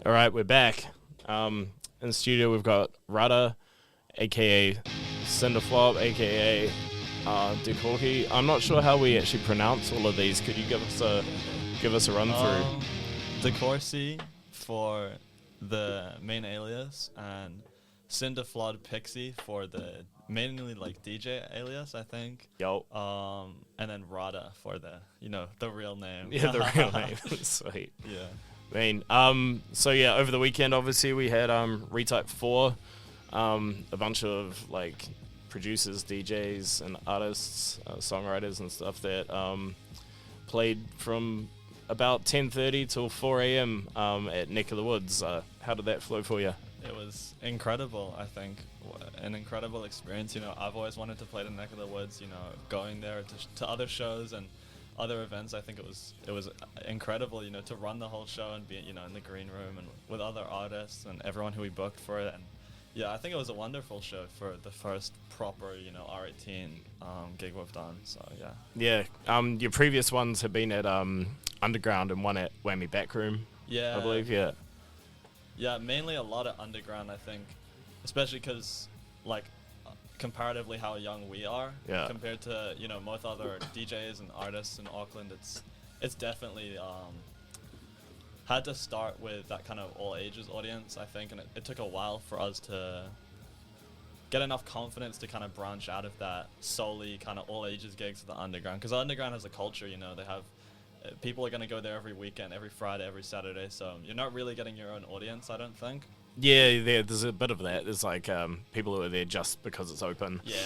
All right, we're back. In the studio, we've got Rudder, aka Cinderflop, aka Dukorki. I'm not sure how we actually pronounce all of these. Could you give us a run through? Dukorsi for the main alias, and Cinderflop Pixie for the mainly like DJ alias, I think. Yo. And then Rada for the the real name. Yeah, the real name. Sweet. Yeah. So yeah, over the weekend, obviously, we had Retype 4, a bunch of like producers, DJs, and artists, songwriters, and stuff that played from about 10:30 till 4 a.m. At Neck of the Woods. How did that flow for you? It was incredible, I think. An incredible experience. I've always wanted to play the Neck of the Woods, going there to other shows and other events. I think it was incredible, to run the whole show and be, in the green room and with other artists and everyone who we booked for it. And yeah, I think it was a wonderful show for the first proper, R18 gig we've done. So yeah. Yeah. Your previous ones have been at Underground and one at Whammy Backroom. Yeah. I believe. Yeah. Yeah, mainly a lot of Underground, I think, especially because like comparatively how young we are compared to most other DJs and artists in Auckland, it's definitely had to start with that kind of all ages audience, I think, and it took a while for us to get enough confidence to kind of branch out of that solely kind of all ages gigs to the Underground, because the Underground has a culture. They have people are going to go there every weekend, every Friday, every Saturday, so you're not really getting your own audience, I don't think. Yeah, there's a bit of that. There's like people who are there just because it's open. Yeah.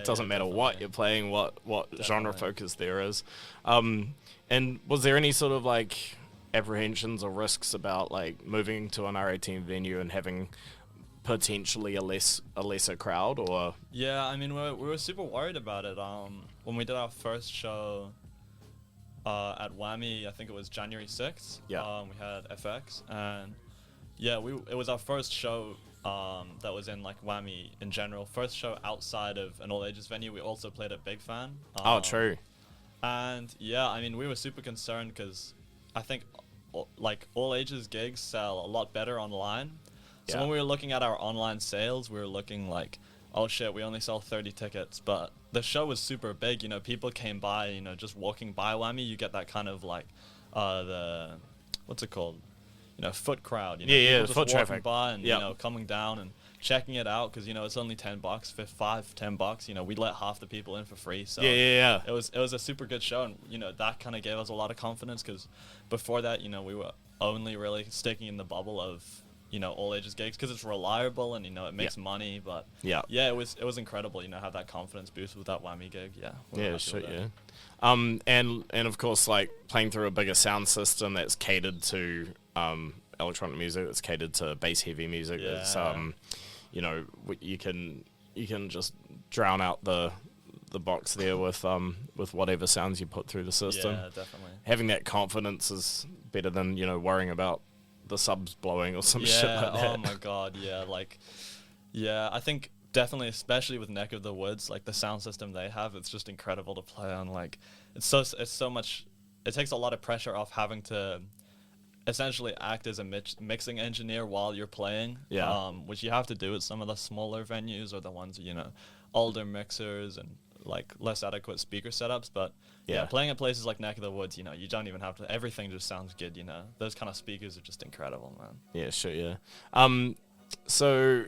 Doesn't matter definitely. what you're playing, what genre Definitely. focus there is. And was there any sort of like apprehensions or risks about like moving to an R18 venue and having potentially a lesser crowd, or? Yeah, I mean, we were super worried about it. When we did our first show at Whammy, I think it was January 6th. Yeah. We had FX, and yeah, it was our first show that was in like Whammy in general. First show outside of an all ages venue. We also played at Big Fan. Oh, true. And yeah, I mean, we were super concerned because I think like all ages gigs sell a lot better online. So when we were looking at our online sales, we were looking like, oh shit, we only sell 30 tickets. But the show was super big. People came by, just walking by Whammy, you get that kind of like what's it called? Foot crowd. Yeah, people just foot walking traffic. by and coming down and checking it out, because it's only $10, $10. We let half the people in for free. So Yeah. it was a super good show, and that kind of gave us a lot of confidence, because before that, we were only really sticking in the bubble of all ages gigs, because it's reliable and it makes money. But it was incredible, have that confidence boost with that Whammy gig. And of course, like playing through a bigger sound system that's catered to electronic music, that's catered to bass heavy music. It's you can just drown out the box there with whatever sounds you put through the system. Yeah, definitely. Having that confidence is better than worrying about the subs blowing or some shit like that. Oh my god, I think definitely, especially with Neck of the Woods, like the sound system they have, it's just incredible to play on. Like it's so much, it takes a lot of pressure off having to essentially act as a mixing engineer while you're playing, which you have to do at some of the smaller venues or the ones older mixers and like less adequate speaker setups. But playing at places like Neck of the Woods, you don't even have to, everything just sounds good. Those kind of speakers are just incredible, man. Yeah, sure. So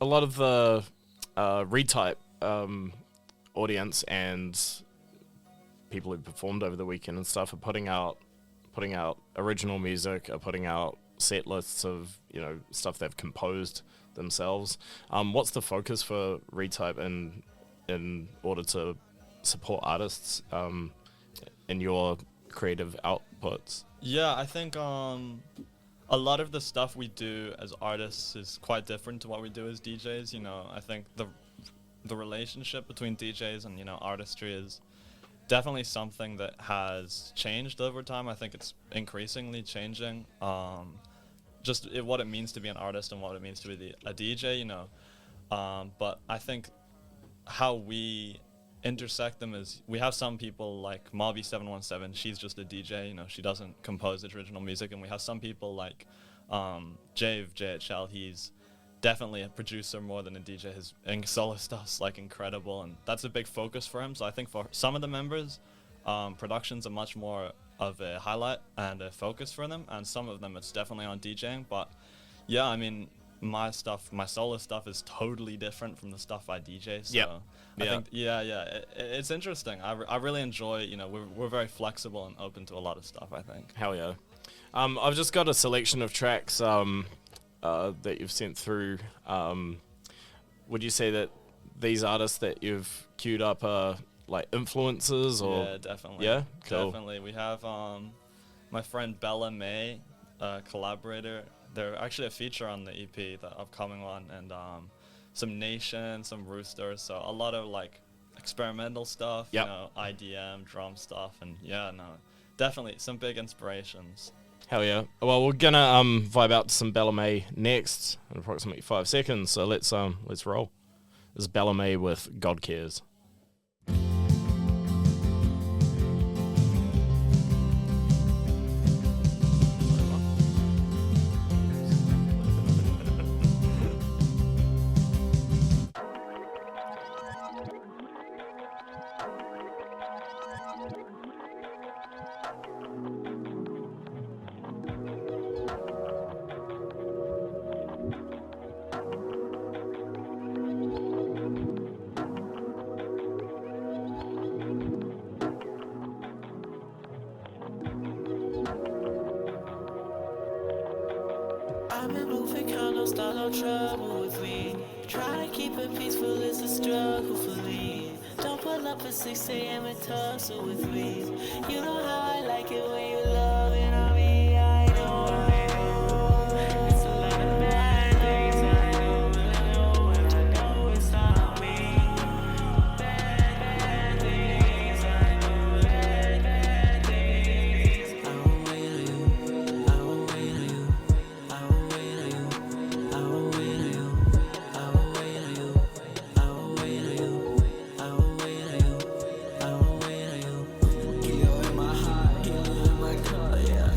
a lot of the Retype audience and people who performed over the weekend and stuff are putting out original music, are putting out set lists of stuff they've composed themselves. What's the focus for Retype in order to support artists in your creative outputs? Yeah, I think a lot of the stuff we do as artists is quite different to what we do as DJs. I think the relationship between DJs and artistry is definitely something that has changed over time. I think it's increasingly changing. Just what it means to be an artist and what it means to be a DJ. But I think how we intersect them is we have some people like Mobby717. She's just a DJ. You know, she doesn't compose original music, and we have some people like Jave JHL. He's definitely a producer more than a DJ. His solo stuff's like incredible, and that's a big focus for him. So I think for some of the members, productions are much more of a highlight and a focus for them, and some of them it's definitely on DJing. But yeah, I mean, my solo stuff is totally different from the stuff I DJ. So I think it's interesting. I really enjoy, you know, we're very flexible and open to a lot of stuff, I think. Hell yeah. I've just got a selection of tracks that you've sent through. Would you say that these artists that you've queued up are like influences or? Yeah, definitely. Yeah, cool. Definitely. We have my friend Bella May, collaborator. They're actually a feature on the EP, the upcoming one, and some Nation, some Roosters, so a lot of like experimental stuff, you know, IDM, drum stuff, and definitely some big inspirations. Hell yeah. Well, we're gonna vibe out to some Bella May next in approximately 5 seconds, so let's roll. This is Bella May with God Cares. I'm in moving condo, start no trouble with me. Try to keep it peaceful, it's a struggle for me. Don't pull up at 6 a.m. and tussle with me. You know how I like it when you loving on me. I know it's a lot of bad things. I know it's on me. Bad things. I know bad things. I won't wait on you. I won't wait on you. I won't wait on you. I won't wait on you. I won't wait on you. I won't wait on you. I won't wait on you. I won't wait on you. Kilo in my heart, kilo in my car, yeah.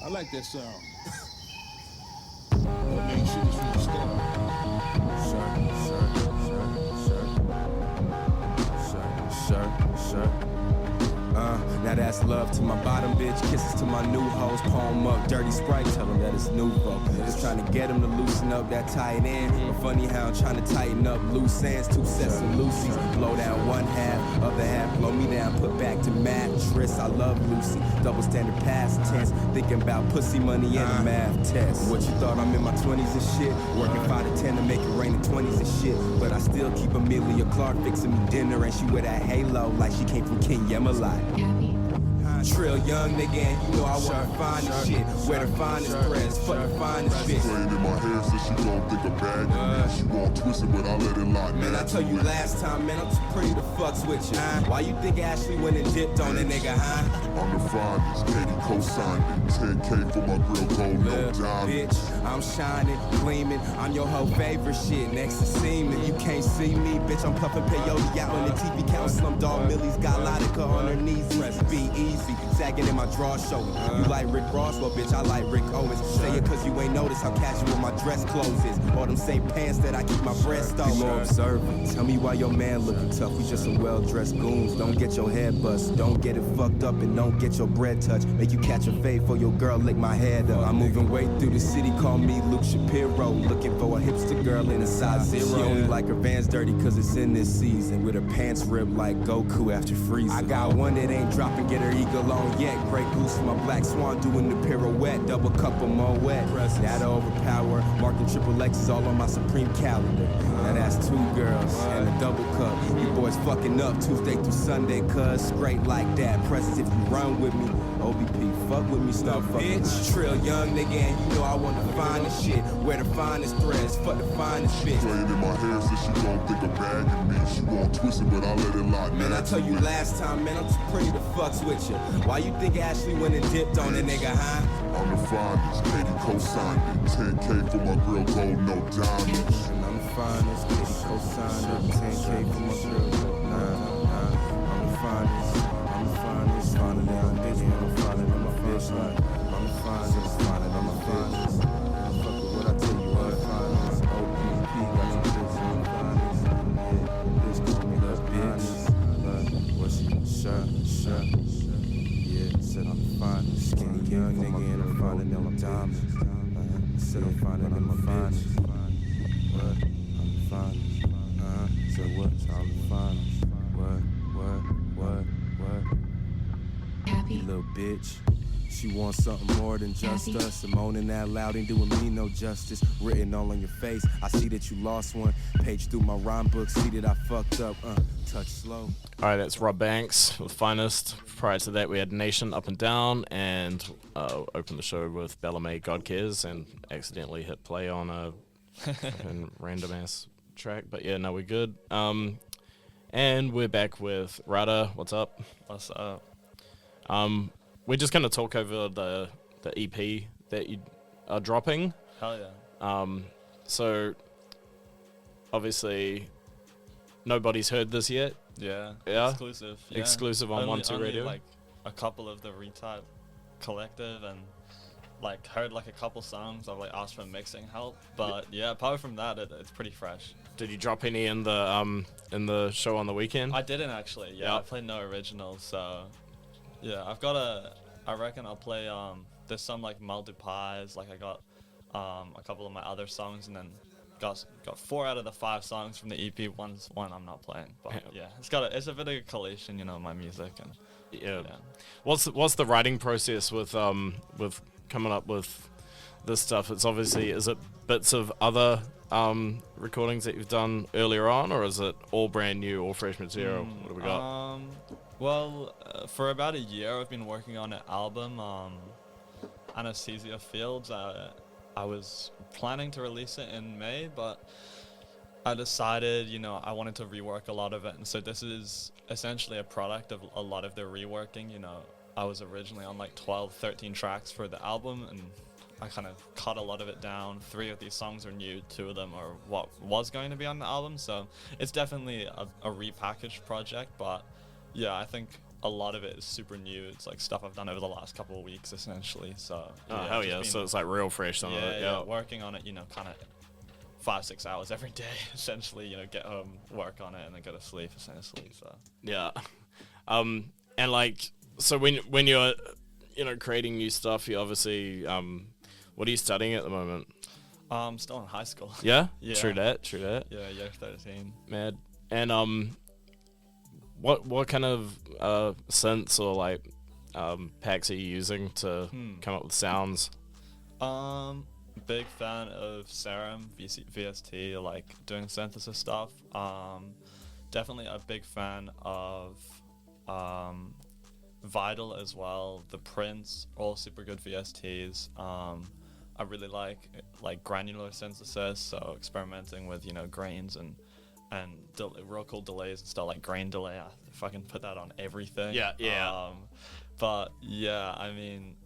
I like that sound. That main shit is from the start. Now that's love to my bottom bitch, kisses to my new hoes, palm up, dirty Sprite, tell them that it's new folk. Just trying to get them to loosen up that tight end. But funny how I'm trying to tighten up loose ends, 2 sets of Lucy's. Blow down 1 half, other half blow me down, put back to mattress. I love Lucy, double standard past tense, thinking about pussy money and a math test. What you thought, I'm in my 20s and shit, working 5 to 10 to make it rain in 20s and shit. But I still keep Amelia Clark fixing me dinner, and she wear that halo like she came from King Yemalai. Trill young nigga, and you know I wanna find this shit. Wear the finest threads, fuck the finest bitch. Playing in my hair so she gon' think I'm bad. She gon' twist it, but I let it lock. Man, I told you last time, man, I'm too pretty to fucks with you. Why you think Ashley went and dipped on a nigga, huh? I'm the finest, Katie co-signed it. 10K for my grill, gold, no diamond. Bitch, I'm shining, gleaming. I'm your whole favorite shit. Next to semen, you can't see me, bitch. I'm puffing peyote out on the TV count. Slumdog Millie's got Lotica on her knees. Be easy, sagging in my draw showing. You like Rick Ross, well, bitch, I like Rick Owens. Say it cause you ain't noticed how casual my dress clothes is. Or them same pants that I keep my breast on. Be more observant. Tell me why your man looking tough. We just some well-dressed goons. Don't get your head bust. Don't get it fucked up and don't get your bread touched. Make you catch a fade for your girl lick my head up. I'm moving way through the city, call me Luke Shapiro. Looking for a hipster girl in a size 0. She only like her Vans dirty cause it's in this season. With her pants ripped like Goku after freezing. I got one that ain't dropping, get her eagle on yet. Grey goose for my black swan doing the pirouette. Double cup of Moet. That'll overpower. Marking triple X's all on my Supreme calendar. Now that's 2 girls and a double cup. You boys fucking up Tuesday through Sunday, cuz straight like that. Presents if you run with me. OBP, fuck with me, stop fucking. Bitch, Trill young nigga, and you know I want the finest shit. Wear the finest threads, fuck the finest bitch. Playing in my hair so she gon' think I'm bagging me. She gon' twist it, but I let it lock. Man, I told you last time, man, I'm too pretty to fucks with you. Why you think Ashley went and dipped on a nigga, huh? I'm the finest, Katie co-signed it. 10K for my grill, gold, no diamonds. And I'm the finest, Katie co-signed it. 10K for my grill, gold, I'm the finest, finding down bitch, I'm finding on my bitch like I'm the finest, finding on my finest. Fuck with what I tell you, I'm the finest. OPP, got your bitch, I'm the finest. Yeah, bitch call me the bitch. What's she? Sure. Yeah, said I'm the finest. Skinny young nigga and I'm finding on my diamonds. Said I'm finding on my finest. What? I'm the finest. Said what? I'm the finest. What? Happy little bitch. She wants something more than just us. And moaning that loud ain't doing me no justice. Written all on your face. I see that you lost one. Page through my rhyme book. See that I fucked up. Touch slow. Alright, that's Rob Banks with Finest. Prior to that, we had Nation Up and Down, and opened the show with Bellamy God Cares, and accidentally hit play on a random ass track. But yeah, no, we're good. And we're back with Rada. What's up? What's up? We're just gonna talk over the EP that you are dropping. Hell yeah. So obviously nobody's heard this yet. Yeah. Exclusive. Yeah. Exclusive on 1-2 Radio. Like a couple of the Retype collective, and like heard like a couple songs. I've like asked for mixing help, but yeah, apart from that, it's pretty fresh. Did you drop any in the show on the weekend? I didn't actually. Yeah, I played no originals, so yeah, I reckon I'll play there's some like multi-pies, like I got a couple of my other songs, and then got 4 out of the 5 songs from the EP. One I'm not playing, but yeah, it's a bit of a collation, my music, and yeah. What's the writing process with coming up with this stuff? Is it bits of other recordings that you've done earlier on, or is it all brand new, all fresh material? What do we got? Well, for about a year, I've been working on an album, Anesthesia Fields. I was planning to release it in May, but I decided, I wanted to rework a lot of it. And so this is essentially a product of a lot of the reworking. I was originally on like 12, 13 tracks for the album, and I kind of cut a lot of it down. 3 of these songs are new, 2 of them are what was going to be on the album. So it's definitely a repackaged project, but yeah, I think a lot of it is super new. It's like stuff I've done over the last couple of weeks, essentially. So hell yeah! So it's like real fresh, some of it. Yeah, working on it, kind of 5-6 hours every day, essentially. Get home, work on it, and then go to sleep, essentially. So yeah, and like, so when you're creating new stuff, you obviously what are you studying at the moment? Still in high school. Yeah? Yeah. True that. Yeah, year 13. Mad. And what kind of synths or like packs are you using to come up with sounds? Big fan of Serum, VST, like doing synthesis stuff. Definitely a big fan of Vital as well. The Prince, all super good VSTs. I really like granular synthesis, so experimenting with grains and real cool delays and stuff, like grain delay. I fucking put that on everything. Yeah. But yeah, I mean,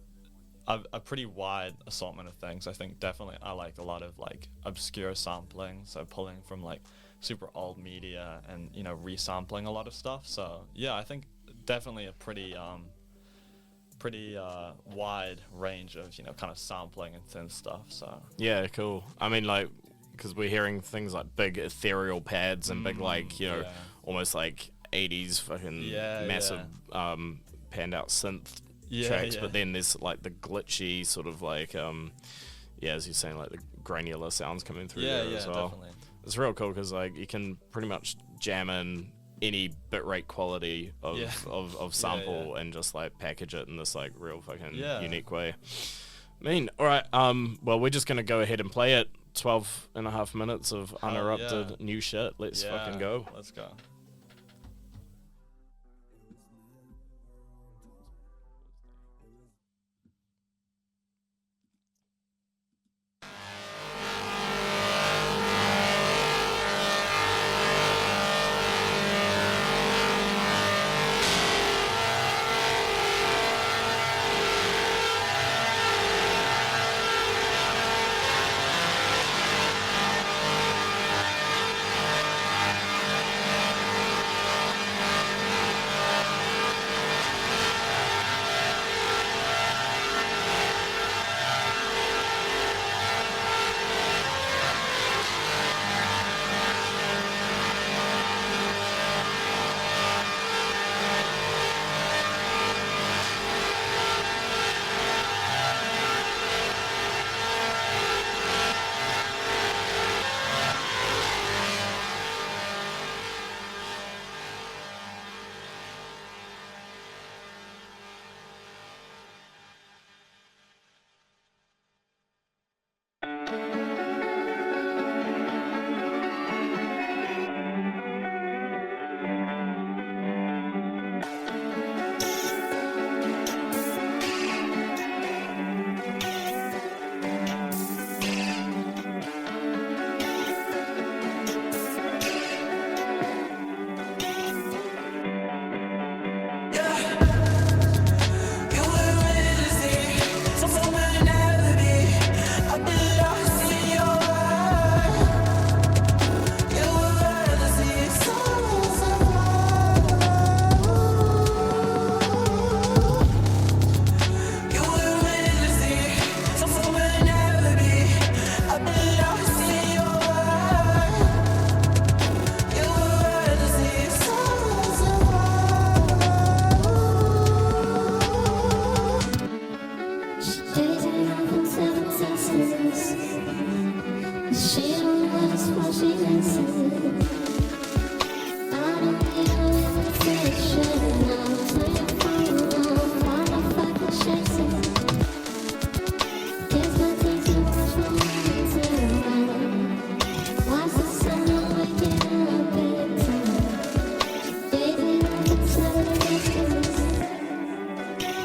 a pretty wide assortment of things. I think definitely I like a lot of like obscure sampling, so pulling from like super old media and resampling a lot of stuff. So yeah, I think definitely a pretty wide range of kind of sampling and thin stuff. So yeah, cool. I mean, like, because we're hearing things like big ethereal pads and big like almost like 80s fucking massive panned out synth tracks, but then there's like the glitchy sort of like as you're saying, like the granular sounds coming through there as well. Definitely. It's real cool because like you can pretty much jam in any bitrate quality of sample and just like package it in this like real fucking unique way. I mean, all right, well, we're just gonna go ahead and play it. 12.5 minutes of uninterrupted new shit. Let's fucking go. Let's go.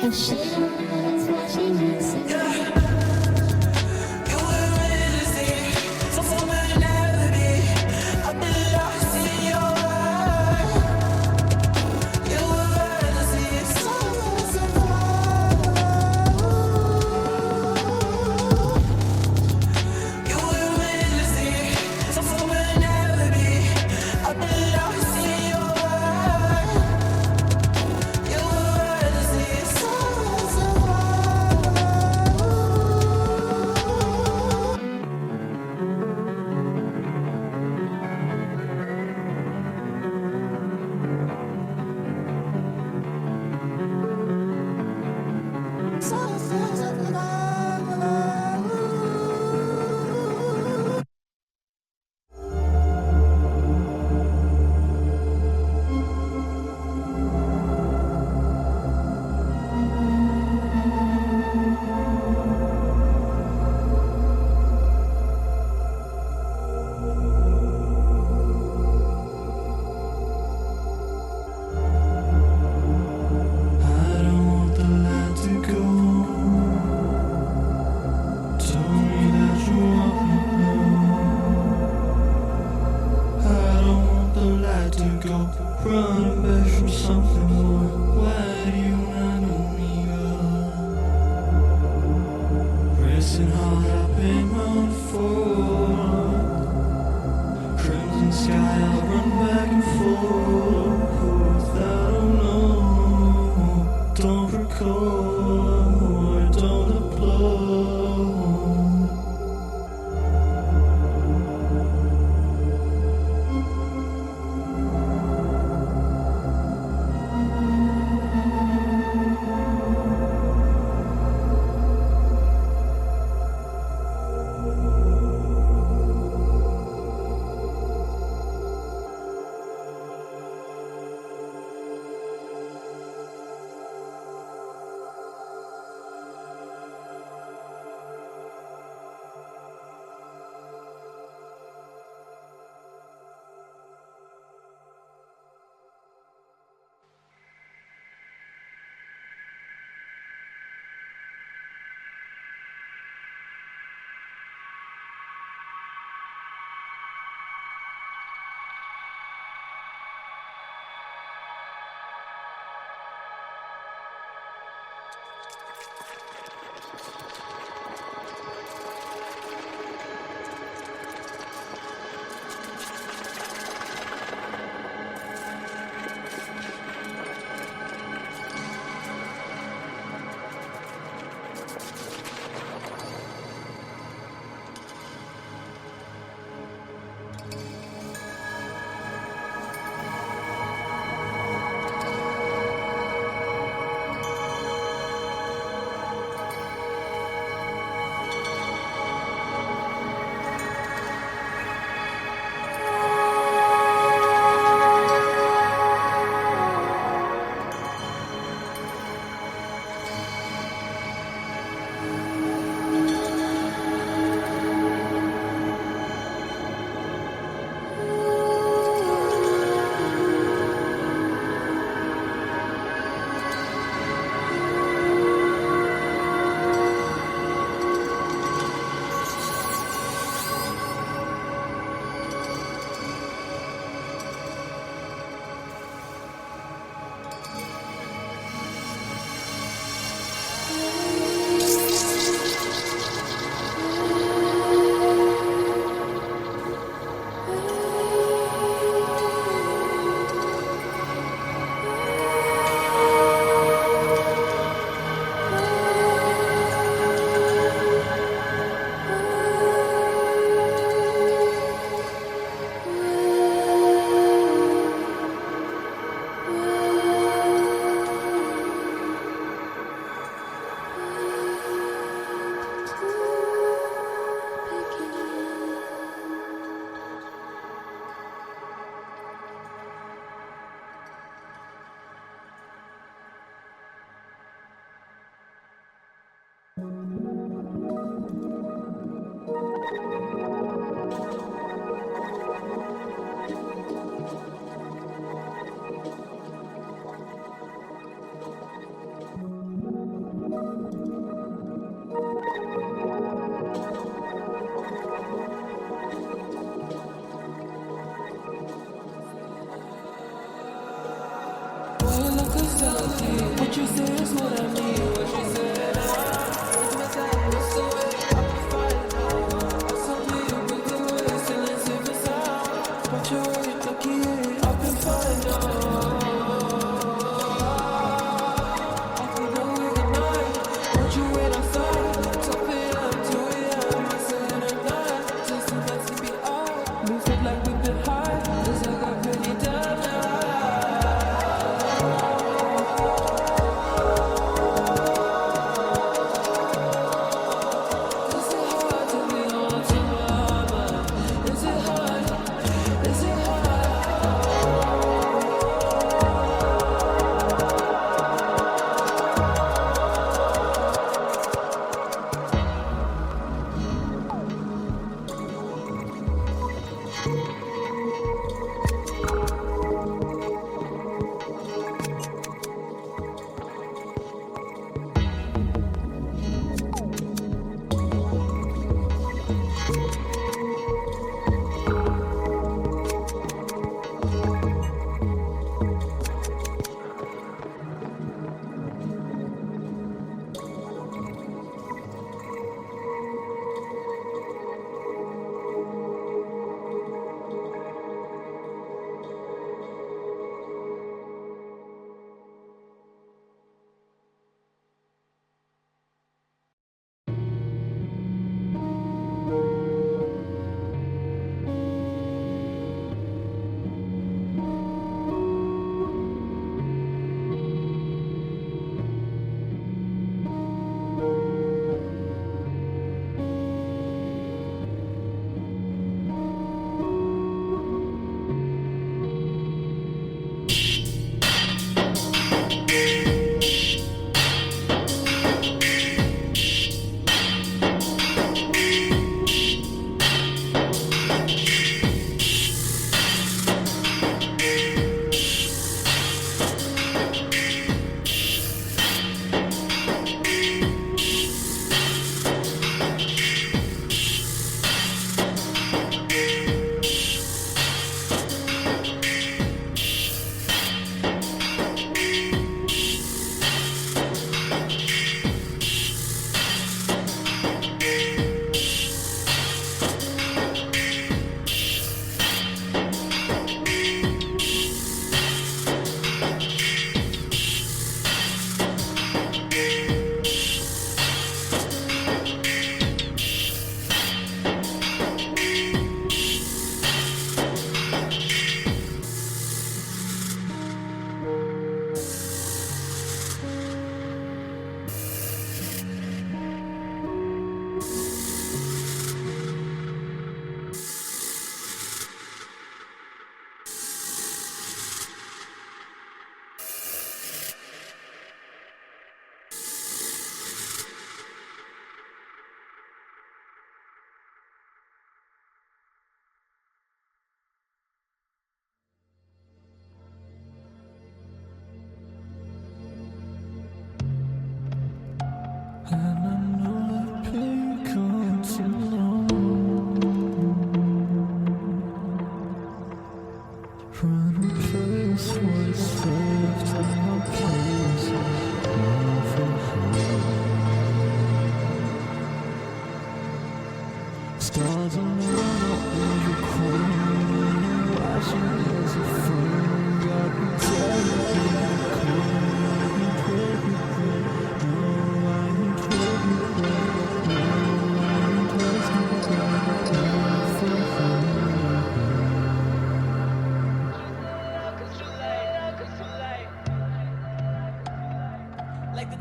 You hardcore, don't applaud.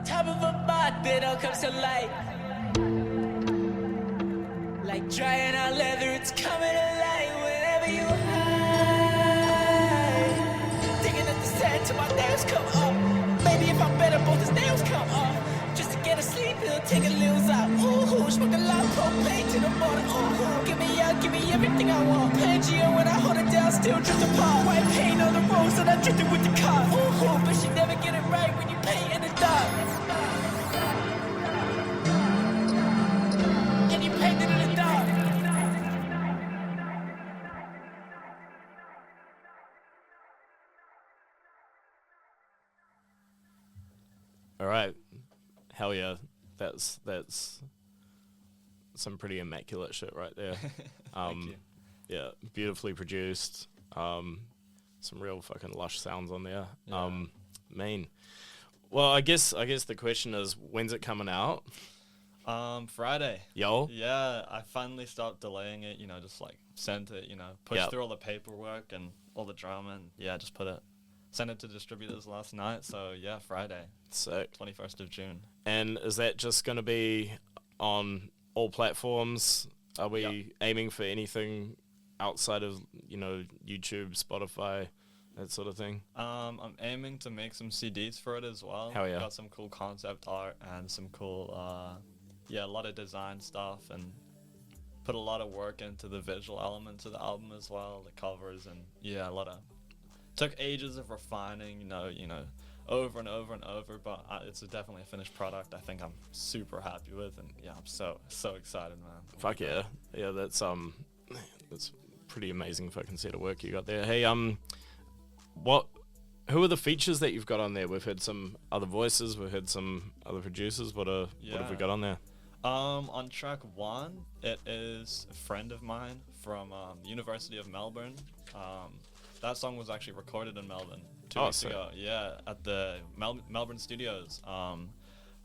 Top of a bot that all comes to light. Like drying out leather, it's coming to light whenever you hide. Digging at the sand till my nails come off. Maybe if I'm better, both his nails come off. Just to get a sleep, he'll take a little out. Ooh, smoke a lot of propane to the morning. Ooh, give me everything I want. Pangea when I hold it down, still drift apart. White paint on the roads that I drifted with the car. Ooh, but you never get it right when you paint in the dark. And you paint it in the dark. All right. Hell yeah. That's some pretty immaculate shit right there. Thank you. Yeah, beautifully produced. Some real fucking lush sounds on there. Yeah. Mean. Well, I guess the question is, when's it coming out? Friday. Yo. Yeah, I finally stopped delaying it, just like sent it, push Yep. through all the paperwork and all the drama and just sent it to distributors last night. So yeah, Friday, Sick. 21st of June. And is that just going to be on all platforms? Are we aiming for anything outside of, YouTube, Spotify, that sort of thing? I'm aiming to make some CDs for it as well. Hell yeah. Got some cool concept art and some cool, a lot of design stuff, and put a lot of work into the visual elements of the album as well, the covers, and took ages of refining, over and over and over, but it's definitely a finished product I think I'm super happy with, and I'm so excited, man. Fuck yeah. Yeah, that's pretty amazing fucking set of work you got there. Hey, who are the features that you've got on there? We've heard some other voices, we've heard some other producers. What have we got on there? On track 1, it is a friend of mine from University of Melbourne. That song was actually recorded in Melbourne 2 weeks ago. Yeah, at the Melbourne studios.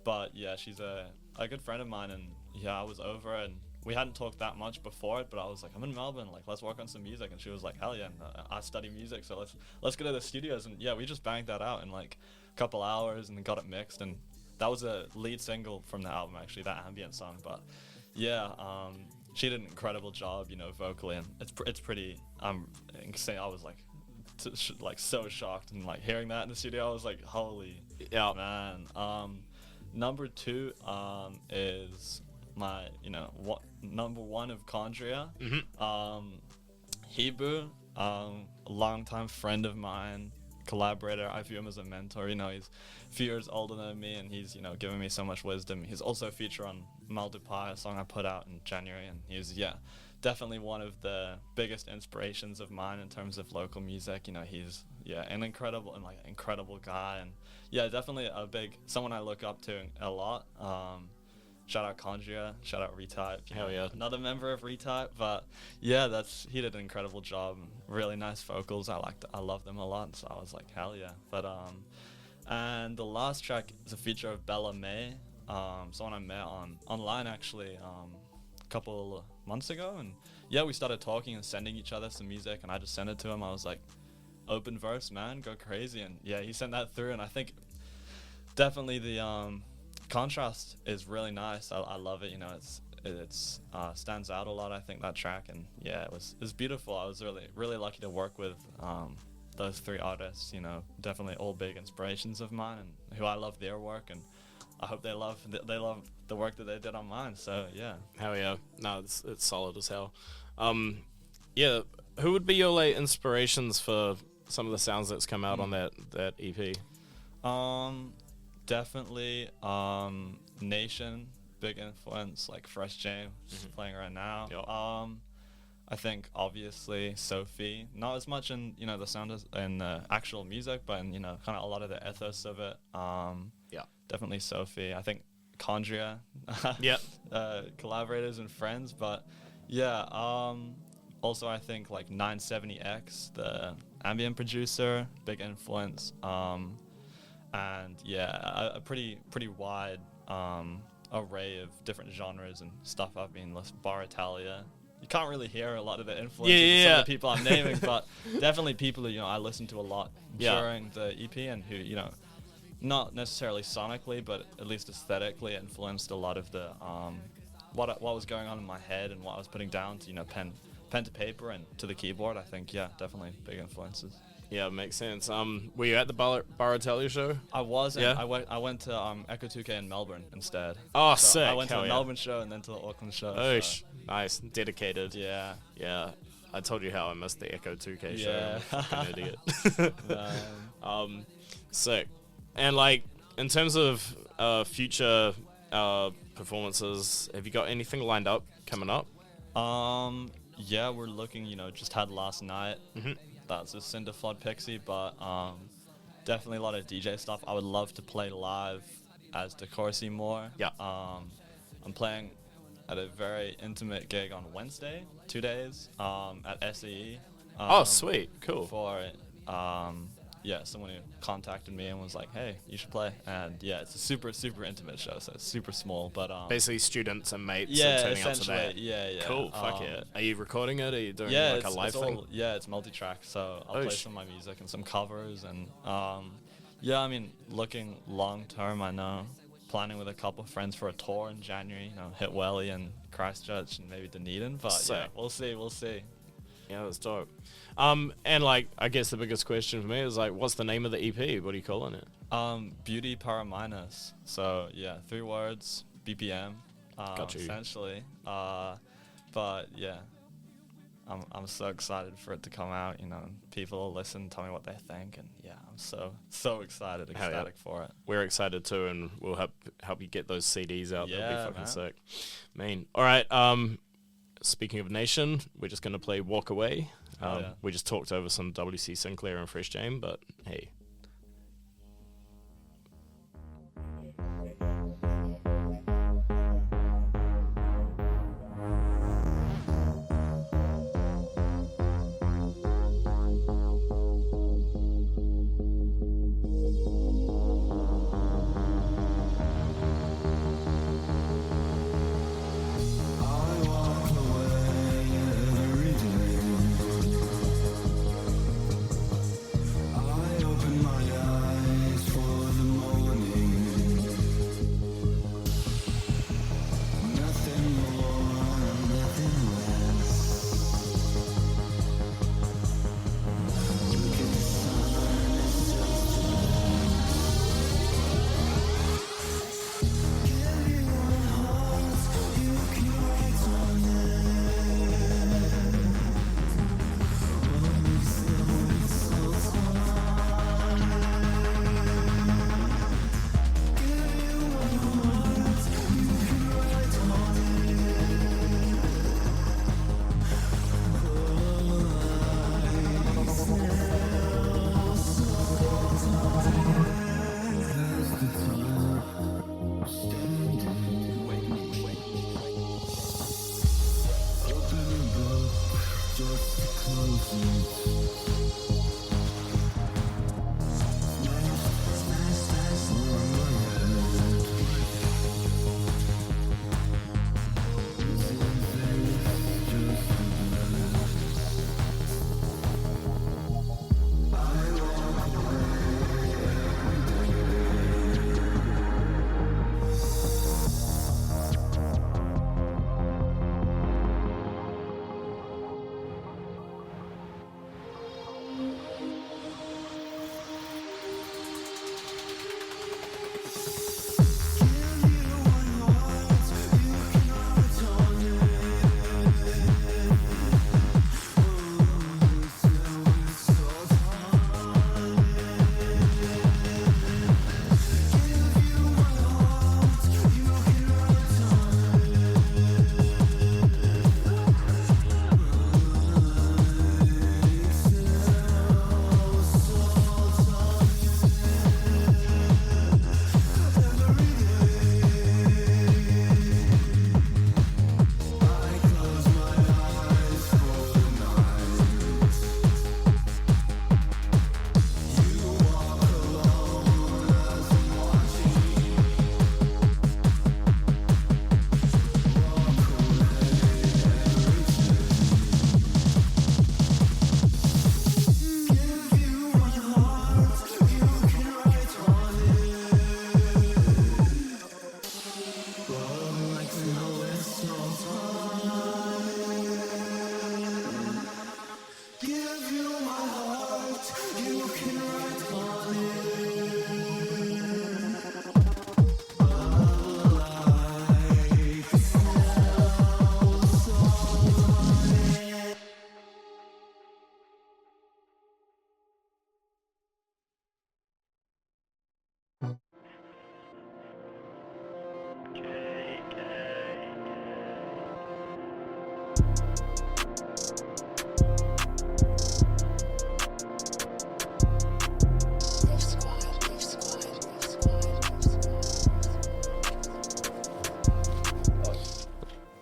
But yeah, she's a good friend of mine, and I was over, and we hadn't talked that much before it, but I was like, I'm in Melbourne, like, let's work on some music. And she was like, hell yeah, I study music, so let's go to the studios. And we just banged that out in like a couple hours and got it mixed, and that was a lead single from the album, actually, that ambient song. But she did an incredible job, vocally, and it's pretty insane. I was like so shocked, and like hearing that in the studio, I was like, holy man. Number 2 is my number 1 of Condria. Hebrew, a longtime friend of mine, collaborator. I view him as a mentor. He's a few years older than me, and he's giving me so much wisdom. He's also a feature on Multiply, a song I put out in January, and he's definitely one of the biggest inspirations of mine in terms of local music. He's an incredible guy, and definitely someone I look up to a lot. Shout out Condria, shout out Retype. Hell yeah. Another member of Retype, but he did an incredible job. Really nice vocals. I love them a lot, so I was like, hell yeah. But and the last track is a feature of Bella May, someone I met online actually a couple months ago, and we started talking and sending each other some music, and I just sent it to him. I was like, open verse, man, go crazy, and he sent that through, and I think definitely the contrast is really nice. I love it. It's stands out a lot, I think, that track, and it was beautiful. I was really lucky to work with those 3 artists. Definitely all big inspirations of mine, and who I love their work, and I hope they love the work that they did on mine. So hell yeah. No, it's solid as hell. Who would be your inspirations for some of the sounds that's come out on that EP? Definitely Nation, big influence, like Fresh James playing right now. Yep. I think obviously Sophie, not as much in the sound in the actual music, but in kind of a lot of the ethos of it. Definitely Sophie. I think Condria, collaborators and friends, but also I think like 970X, the ambient producer, big influence. And a pretty wide array of different genres and stuff I've been listening. Bar Italia. You can't really hear a lot of the influences of some of the people I'm naming, but definitely people who I listened to a lot during the EP, and who not necessarily sonically, but at least aesthetically influenced a lot of the what was going on in my head and what I was putting down to, you know, pen to paper and to the keyboard. I think, yeah, definitely big influences. Yeah, it makes sense. Were you at the Baratelli show? I wasn't. Yeah? I went to Echo 2K in Melbourne instead. Oh, So sick. I went to Hell the yeah. Melbourne show and then to the Auckland show. Oh, so. nice. Dedicated. Yeah. Yeah. I told you how I missed the Echo 2K show. Yeah. I'm a fucking idiot. Sick. And like, in terms of future performances, have you got anything lined up coming up? Yeah, we're looking, you know, just had last night. Mm-hmm. That's a Cinder Flood Pixie, but definitely a lot of DJ stuff. I would love to play live as DeCourcy more. Yeah. I'm playing at a very intimate gig on Wednesday, 2 days, at SAE. Oh, sweet. Cool. For someone who contacted me and was like, hey, you should play. And yeah, it's a super, super intimate show, so it's super small, but basically students and mates yeah, are turning up to essentially, that. yeah. Cool, fuck yeah. Are you recording it? Are you doing Yeah, like a live thing? It's multi-track, so I'll play some of my music and some covers, and I mean, looking long-term, I know, planning with a couple of friends for a tour in January, you know, hit Welly and Christchurch and maybe Dunedin, but Sick. yeah, we'll see. Yeah, that's dope. And like, I guess the biggest question for me is like, what's the name of the EP? What are you calling it? Beauty Para Minus. So yeah, 3 words, BPM, Got you. essentially. But yeah, I'm so excited for it to come out. You know, people will listen, tell me what they think, and yeah, I'm so excited, Hell yeah. ecstatic for it. We're excited too, and we'll help you get those CDs out. That'll be Yeah, fucking man. sick. Man. All right. Speaking of Nation, we're just gonna play Walk Away. Yeah. We just talked over some WC Sinclair and Fresh Jam, but hey. I open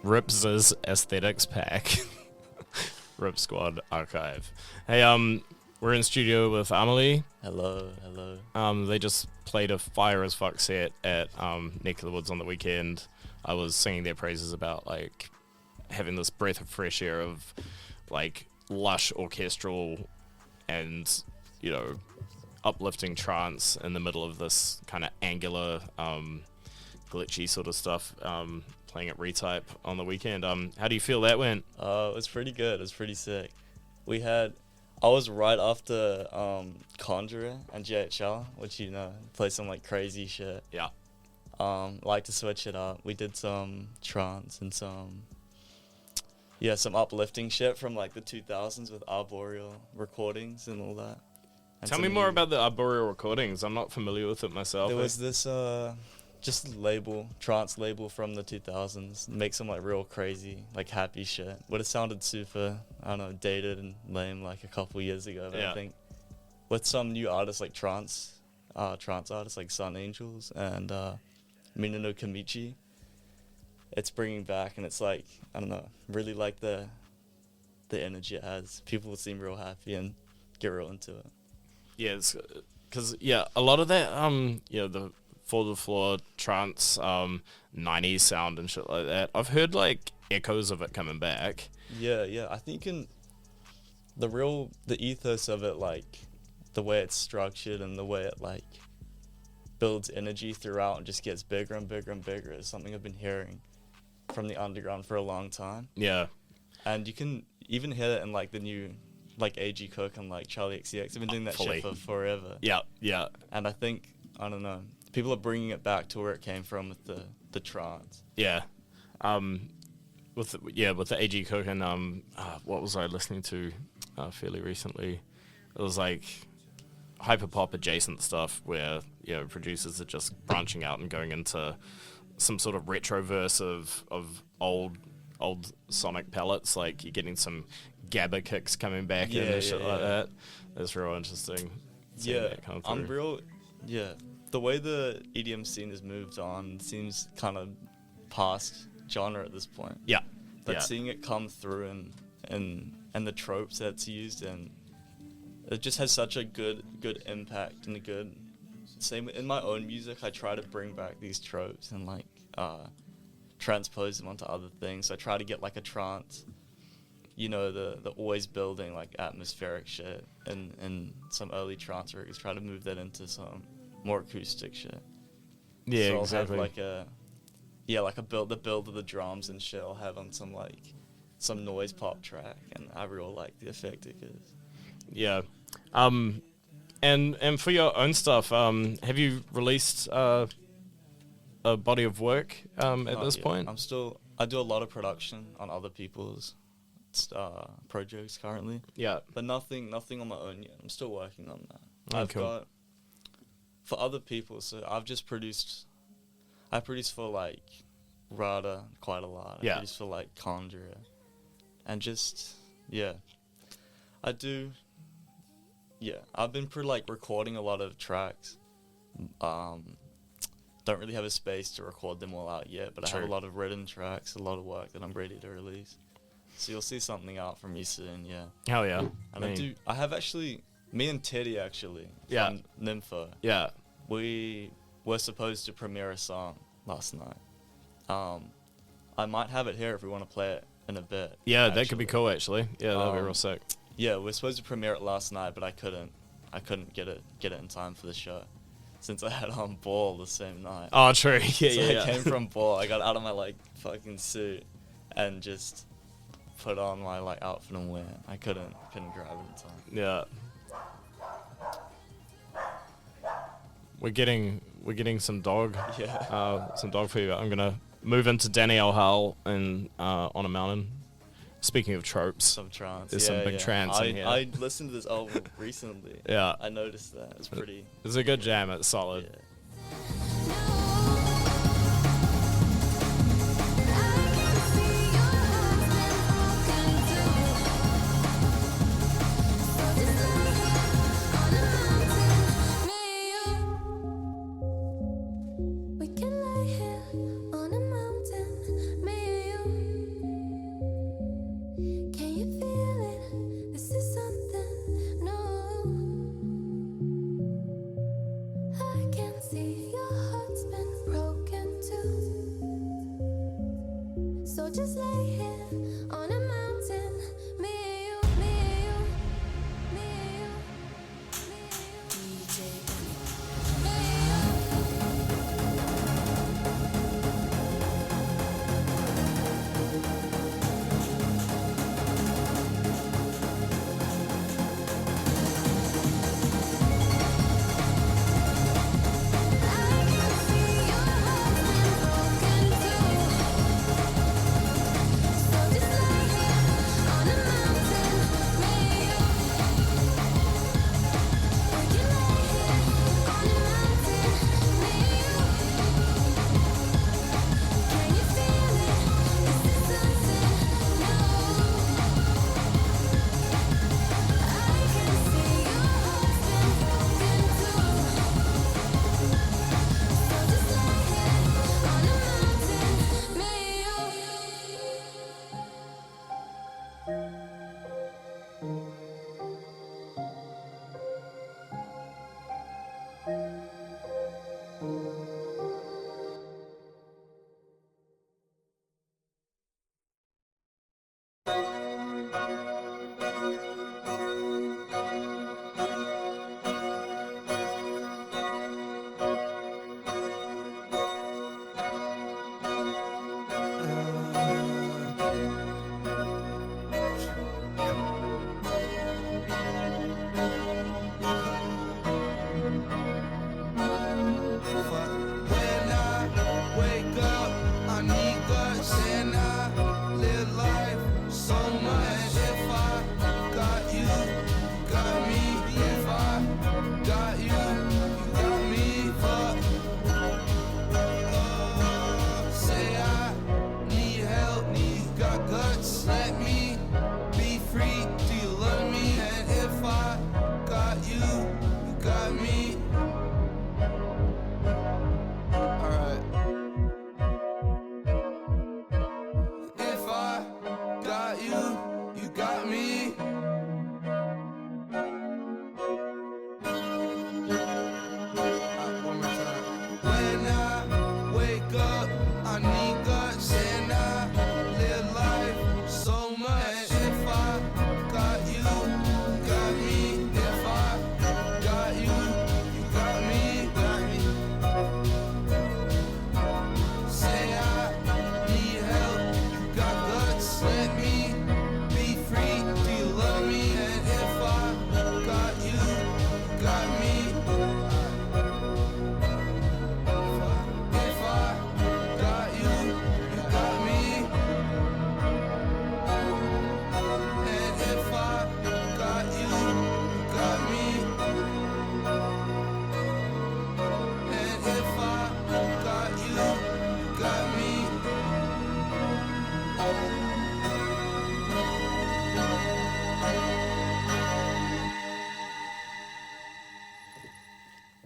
Rips' aesthetics pack. Rip Squad archive. Hey, we're in studio with Amelie. Hello, hello. They just played a fire as fuck set at Neck of the Woods on the weekend. I was singing their praises about like having this breath of fresh air of like lush orchestral and, you know, uplifting trance in the middle of this kind of angular, glitchy sort of stuff. Playing at Retype on the weekend. How do you feel that went? It was pretty good. It was pretty sick. I was right after Conjurer and GHL, which, you know, play some like crazy shit. Yeah. Like to switch it up. We did some trance and some uplifting shit from like the 2000s with arboreal recordings and all that. And Tell me more about the arboreal recordings. I'm not familiar with it myself. There was this just trance label from the 2000s. Make some like real crazy, like happy shit. Would have sounded super, I don't know, dated and lame like a couple years ago. But I think with some new artists like trance artists like Sun Angels and Minano Kamichi, it's bringing back, and it's like, I don't know, really like the energy it has. People seem real happy and get real into it. Yeah, because a lot of that, the for the floor trance, 90s sound and shit like that. I've heard like echoes of it coming back. Yeah. I think the ethos of it, like the way it's structured and the way it like builds energy throughout and just gets bigger and bigger and bigger is something I've been hearing from the underground for a long time. Yeah. And you can even hear it in like the new like AG Cook and like Charlie XCX. I've been doing that shit for forever. Yeah. And I think, I don't know, people are bringing it back to where it came from with the trance. Yeah. With the AG Cook and what was I listening to fairly recently? It was like hyperpop adjacent stuff where, you know, producers are just branching out and going into some sort of retroverse of old sonic palettes. Like you're getting some gabba kicks coming back in and shit like that. It's real interesting. That come through. The way the EDM scene has moved on seems kind of past genre at this point. Yeah. But seeing it come through and the tropes that's used, and it just has such a good impact and a good. Same in my own music, I try to bring back these tropes and like transpose them onto other things. I try to get like a trance, you know, the always building like atmospheric shit and some early trance records. Try to move that into some more acoustic shit. Yeah, so exactly. I'll have like the build of the drums and shit I'll have on some noise pop track, and I really like the effect it gives. Yeah. And for your own stuff, have you released a body of work at this point? I do a lot of production on other people's projects currently. Yeah. But nothing on my own yet. I'm still working on that. I've got for other people, so I produce for like Rada quite a lot. I produce for like Conjurer. And just I've been recording a lot of tracks. Don't really have a space to record them all out yet, but I have a lot of written tracks, a lot of work that I'm ready to release. So you'll see something out from me soon, Hell yeah. And I have actually, me and Teddy actually, from Nympho. Yeah. We were supposed to premiere a song last night. I might have it here if we want to play it in a bit. Yeah, actually. That could be cool actually. Yeah, that'd be real sick. Yeah, we were supposed to premiere it last night, but I couldn't get it in time for the show, since I had on ball the same night. Oh, true. I came from ball. I got out of my fucking suit and just put on my outfit and went. I couldn't grab it in time. Yeah. We're getting some dog. Yeah. Some dog food. I'm gonna move into Danny L. Hall and On a Mountain. Speaking of tropes, some trance. There's some big trance in here. I listened to this album recently. Yeah. I noticed that. It's pretty. It's a good jam. It's solid. Yeah. So just lay here on a mountain, me and you, me and you, me and you, me and you. DJ me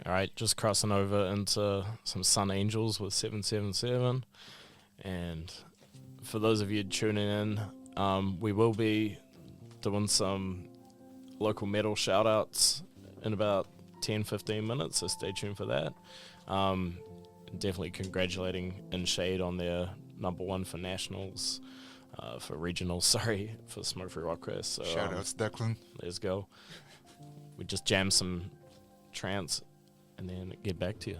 Alright, just crossing over into some Sun Angels with 777. And for those of you tuning in, we will be doing some local metal shout-outs in about 10-15 minutes, so stay tuned for that. Definitely congratulating In Shade on their #1 for nationals, for regionals, for Smoke Free Rockcrest. So, shout-outs, Declan. Let's go. We just jammed some trance and then get back to you.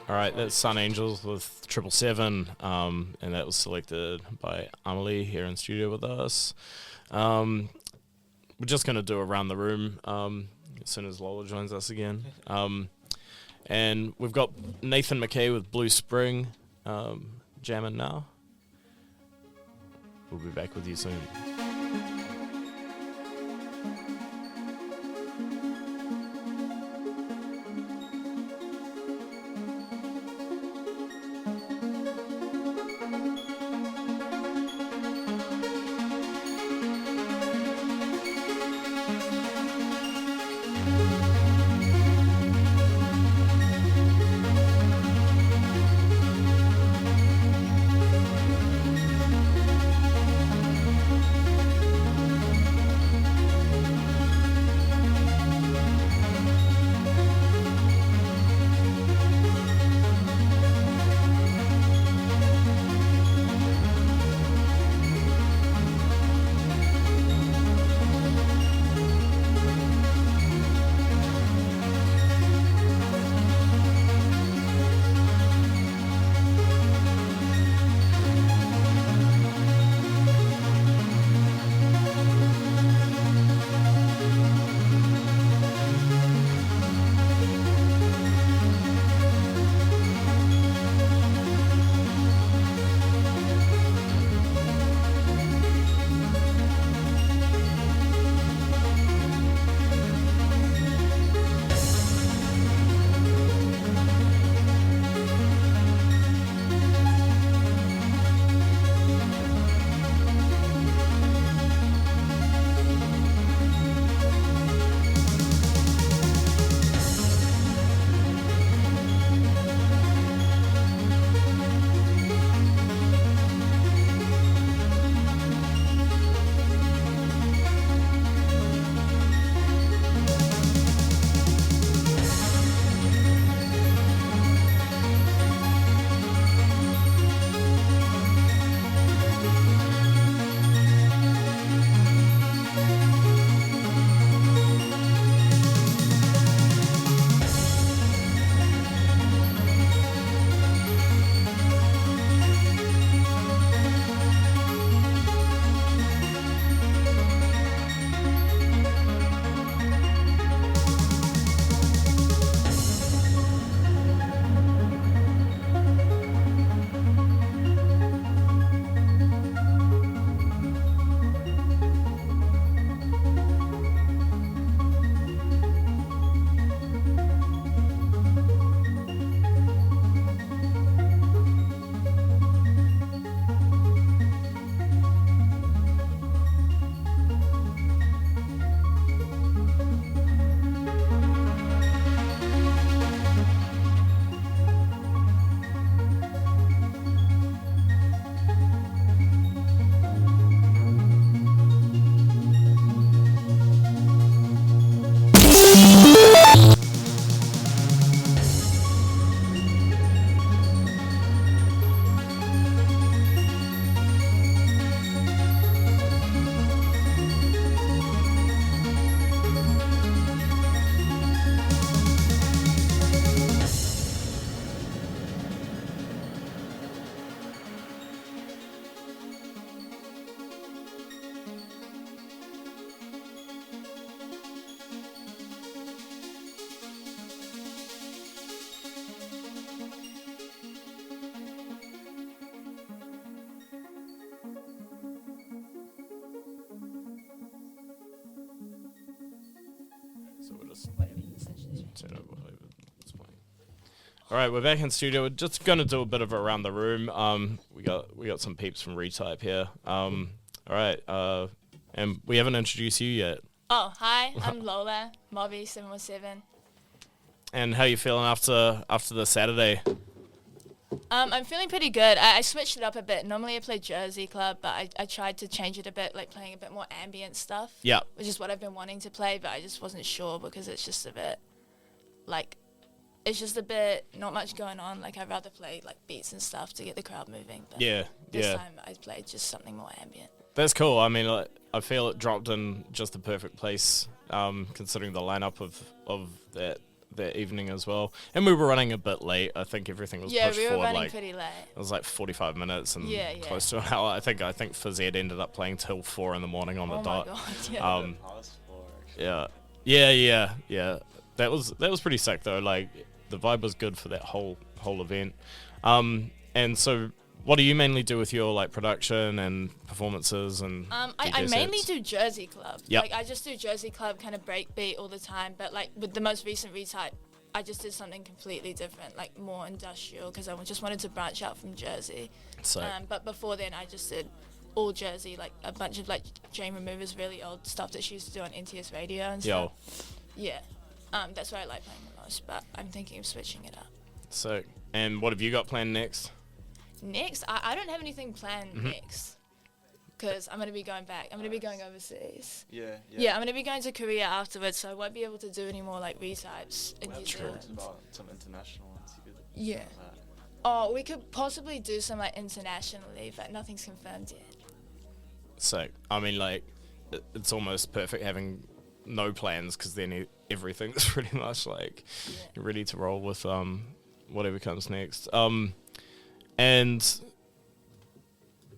All right, that's Sun Angels with 777, and that was selected by Amelie here in studio with us. We're just going to do Around the Room as soon as Lola joins us again. And we've got Nathan McKay with Blue Spring jamming now. We'll be back with you soon. So we'll just turn over whoever it's playing. All right, we're back in studio. We're just going to do a bit of Around the Room. We got some peeps from Retype here. All right, and we haven't introduced you yet. Oh, hi, I'm Lola, Mobby717. And how you feeling after the Saturday? I'm feeling pretty good. I switched it up a bit. Normally I play Jersey Club, but I tried to change it a bit, like playing a bit more ambient stuff. Yeah. Which is what I've been wanting to play, but I just wasn't sure because it's just a bit, like, it's just a bit not much going on. Like, I'd rather play, like, beats and stuff to get the crowd moving. But this time I played just something more ambient. That's cool. I mean, like, I feel it dropped in just the perfect place, considering the lineup of that evening as well. And we were running a bit late. I think everything was pushed we were forward running like pretty late. it was like 45 minutes and Yeah. close to an hour. I think Phys Ed ended up playing till 4 in the morning on the dot. My God, yeah. Yeah. That was pretty sick though. Like the vibe was good for that whole event. And so what do you mainly do with your like production and performances and I mainly do Jersey Club. Yep. Like I just do Jersey Club kind of breakbeat all the time, but like with the most recent Retype, I just did something completely different, like more industrial, because I just wanted to branch out from Jersey. But before then I just did all Jersey, like a bunch of like Jane Remover's really old stuff that she used to do on NTS radio and stuff. Yeah. That's where I like playing the most, but I'm thinking of switching it up. So, and what have you got planned next? Next, I don't have anything planned next, because I'm going to be going back. I'm going to be going overseas. Yeah. Yeah, I'm going to be going to Korea afterwards, so I won't be able to do any more like retypes in New Zealand. About some international ones. Yeah. Oh, we could possibly do some like internationally, but nothing's confirmed yet. So, I mean, like, it's almost perfect having no plans, because then everything's pretty much like you're ready to roll with whatever comes next. And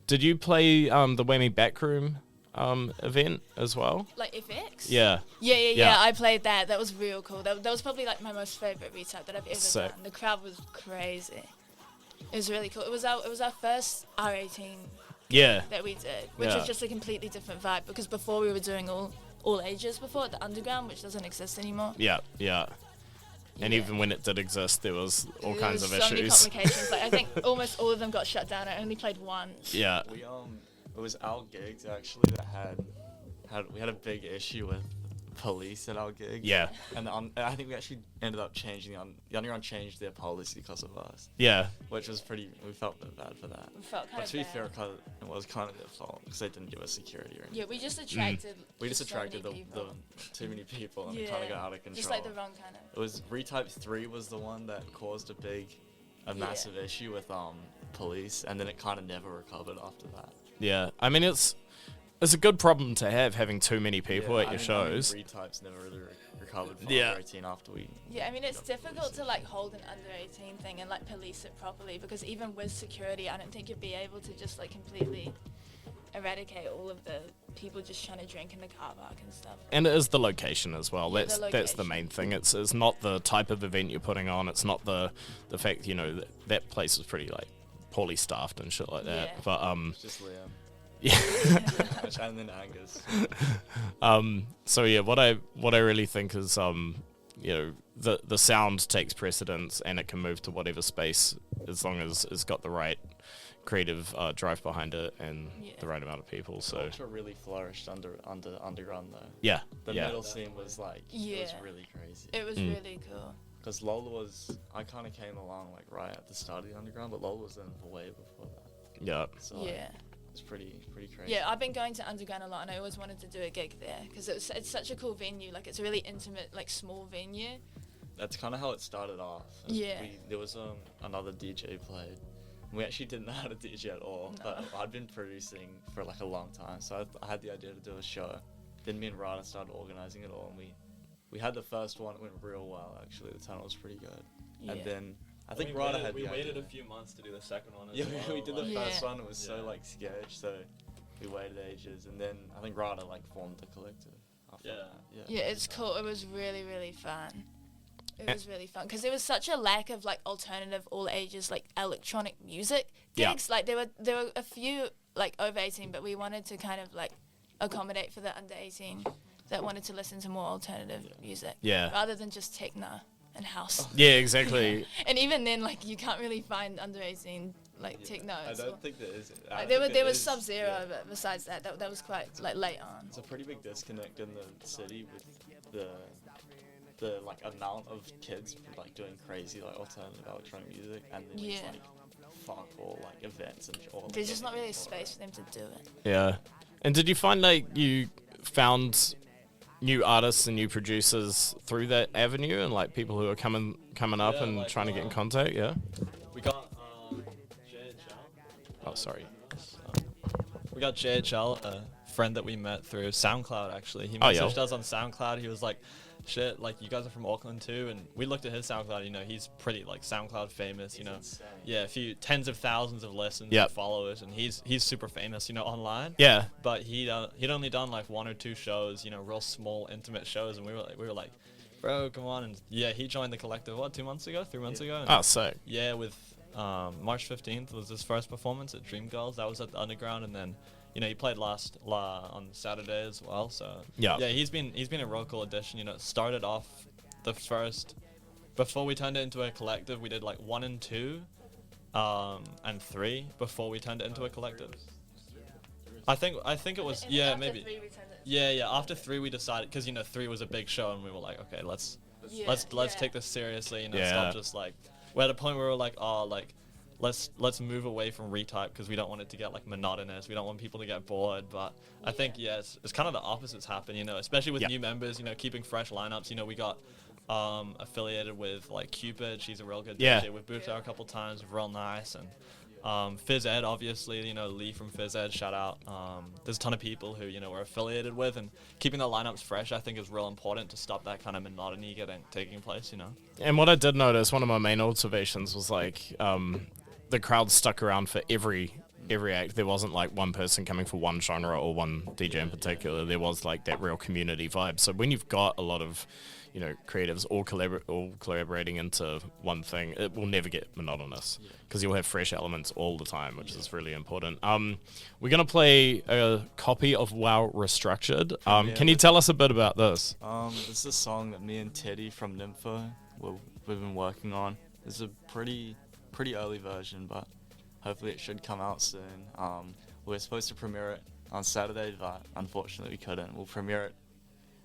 did you play the Whammy Backroom event as well? Like FX? Yeah. Yeah. I played that. That was real cool. That was probably like my most favorite retype that I've ever Sick. done. The crowd was crazy. It was really cool. It was our first R18 that we did, which was just a completely different vibe, because before we were doing all ages before at the underground, which doesn't exist anymore. Yeah. And even when it did exist, there was all kinds of so issues. many complications. Like I think almost all of them got shut down. I only played once. Yeah. We it was our gigs actually that we had a big issue with police at our gigs. Yeah. And I think we actually ended up changing the underground changed their policy because of us. Yeah. Which was we felt a bit bad for that. We felt kind but of to be bad. fair, it was kind of their fault, because they didn't give us security or anything. Yeah, we just attracted. We just so attracted many the people. too many people, and it kind of got out of control. Just like the wrong kind of. It was Retype 3 was the one that caused a massive issue with police, and then it kind of never recovered after that. Yeah. I mean, it's a good problem to have, having too many people at your shows. Retypes never really recovered from Yeah. under 18 after we. Yeah, I mean, it's difficult to like hold an under 18 thing and like police it properly, because even with security, I don't think you'd be able to just like completely eradicate all of the people just trying to drink in the car park and stuff. And it is the location as well. Yeah, That's the the location. main thing. It's not the type of event you're putting on. It's not the fact, that place is pretty like poorly staffed and shit like that. Yeah. But It's just Liam. Yeah. And then Angus. So yeah, what I really think is the sound takes precedence, and it can move to whatever space as long as it's got the right creative drive behind it and the right amount of people. So Culture really flourished under underground though. yeah, The yeah. metal scene was like it was really crazy. It was really cool. Because Lola I kind of came along like right at the start of the underground, but Lola was in way before that. Yeah. So Yeah. it's pretty crazy. Yeah, I've been going to underground a lot, and I always wanted to do a gig there, because it's such a cool venue. Like it's a really intimate, like small venue. That's kind of how it started off. Yeah. There was another DJ played. We actually didn't know how to DJ at all, but I'd been producing for like a long time, so I had the idea to do a show. Then me and Rada started organizing it all, and we had the first one. It went real well actually. The tunnel was pretty good. Yeah. And then I think Rada had We the waited idea. a few months to do the second one. Yeah, we did the Yeah. first one. It was so like sketch, so we waited ages, and then I think Rada like formed the collective. After that. Yeah, it's cool. It was really, really fun. It was really fun, because there was such a lack of like alternative all ages like electronic music gigs. Like there were a few like over 18, but we wanted to kind of like accommodate for the under 18 that wanted to listen to more alternative music. Yeah. Rather than just techno and house. Yeah, exactly. And even then, like you can't really find under 18 like techno. I don't think there is. Like, there was Sub-Zero, but besides that was quite like late on. It's a pretty big disconnect in the city with the like amount of kids like doing crazy like alternative electronic music, and then just like fuck all like events and all. There's just not really a space for them to do it. Yeah. And did you find like you found new artists and new producers through that avenue, and like people who are coming up and like, trying to get in contact? Yeah. We got JHL. Oh, sorry. We got JHL, a friend that we met through SoundCloud, actually. He messaged us on SoundCloud. He was like, shit, like, you guys are from Auckland too? And we looked at his SoundCloud, you know, he's pretty, like, SoundCloud famous, you know. Yeah, a few tens of thousands of listens and followers, and he's super famous, you know, online. Yeah. But he'd only done, like, 1 or 2 shows, you know, real small, intimate shows, and we were like, bro, come on. And yeah, he joined the collective, 3 months ago? And oh, sick. Yeah, with March 15th was his first performance at Dreamgirls. That was at the Underground, and then, you know, he played on Saturday as well. So yeah, he's been a real cool addition. You know, it started off the first, before we turned it into a collective, we did like 1 and 2, and 3 before we turned it into a collective. I think it was maybe. Yeah. After 3 we decided, because, you know, 3 was a big show, and we were like, okay, let's take this seriously. You know, it's not just like, we're at a point where we're like, oh, like, let's move away from Retype, because we don't want it to get like monotonous. We don't want people to get bored. But I think it's kind of the opposites happen, you know, especially with new members, you know, keeping fresh lineups. You know, we got affiliated with like Cupid. She's a real good DJ. We've booked her a couple times, real nice. And Phys Ed, obviously, you know, Lee from Phys Ed, shout out. There's a ton of people who, you know, we're affiliated with, and keeping the lineups fresh, I think, is real important to stop that kind of monotony taking place, you know. And what I did notice, one of my main observations was like, the crowd stuck around for every act. There wasn't like one person coming for one genre or one DJ in particular. There was like that real community vibe. So when you've got a lot of, you know, creatives all collaborating into one thing, it will never get monotonous, because you'll have fresh elements all the time, which is really important. We're going to play a copy of WoW Restructured. Can you tell us a bit about this? This is a song that me and Teddy from Nympho, we've been working on. It's a pretty early version, but hopefully it should come out soon. We were supposed to premiere it on Saturday, but unfortunately we couldn't. We'll premiere it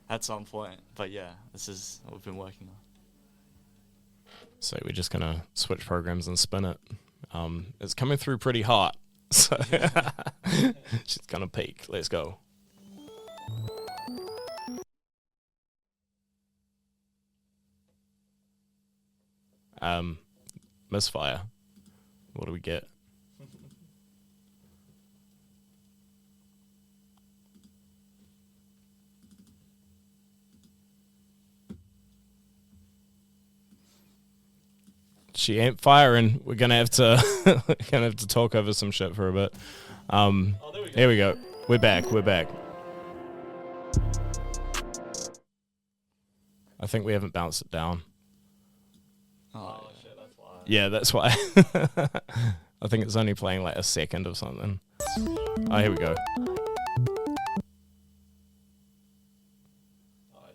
at some point, but yeah, this is what we've been working on. So we're just gonna switch programs and spin it. It's coming through pretty hot, so she's gonna peak. Let's go. Misfire. What do we get? She ain't firing. We're gonna have to talk over some shit for a bit. Here we go. We're back. I think we haven't bounced it down. Oh shit, that's why. Yeah, that's why. I think it's only playing like a second or something. Oh, here we go.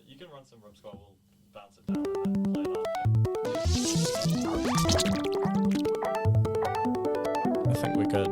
You can run some room score. We'll bounce it down and then play it after. I think we're good.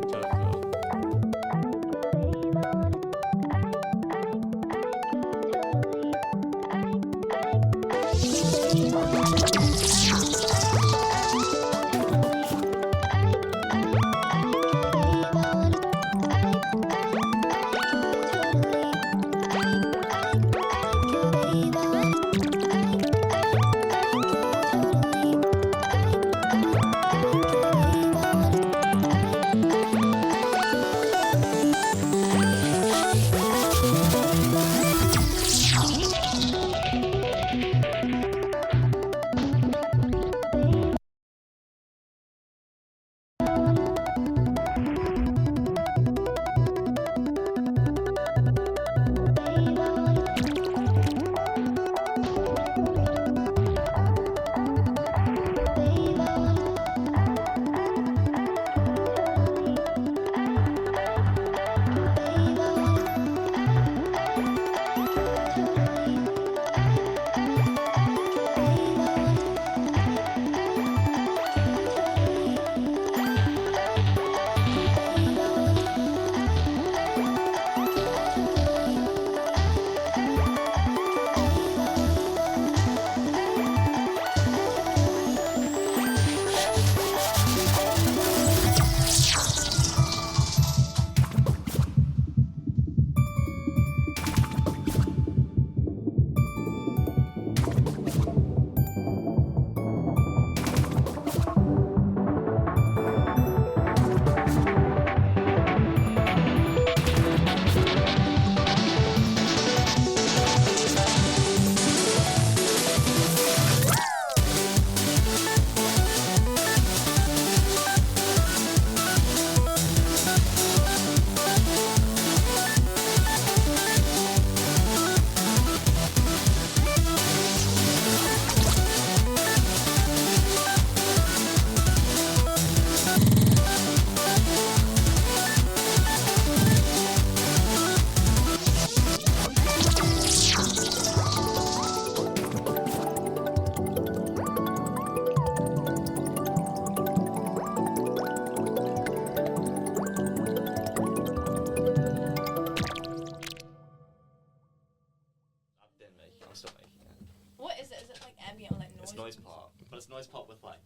It's noise pop, but it's noise pop with like